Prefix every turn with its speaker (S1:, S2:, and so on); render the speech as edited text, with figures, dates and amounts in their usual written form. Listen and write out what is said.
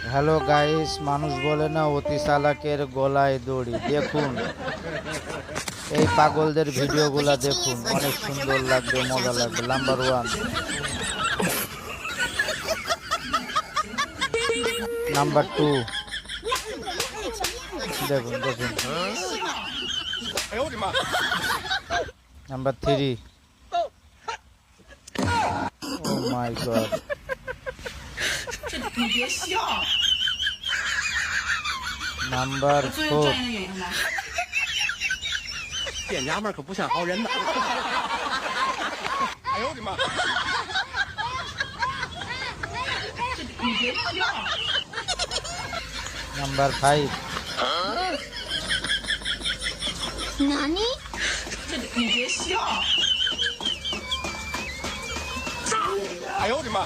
S1: Hello guys, মানুষ বলে না অতি চালাকের গলায় দড়ি। দেখুন এই পাগলদের ভিডিওগুলা দেখুন, অনেক সুন্দর লাগবে, মজা লাগবে। নাম্বার 1, নাম্বার 2, দেখুন দেখুন, নাম্বার 3, ও মাই গড, নাম্বার 4,
S2: 店家们可不像好人呐！哎呦我的妈！
S1: নাম্বার 5,
S3: 何？
S2: 哎呦我的妈！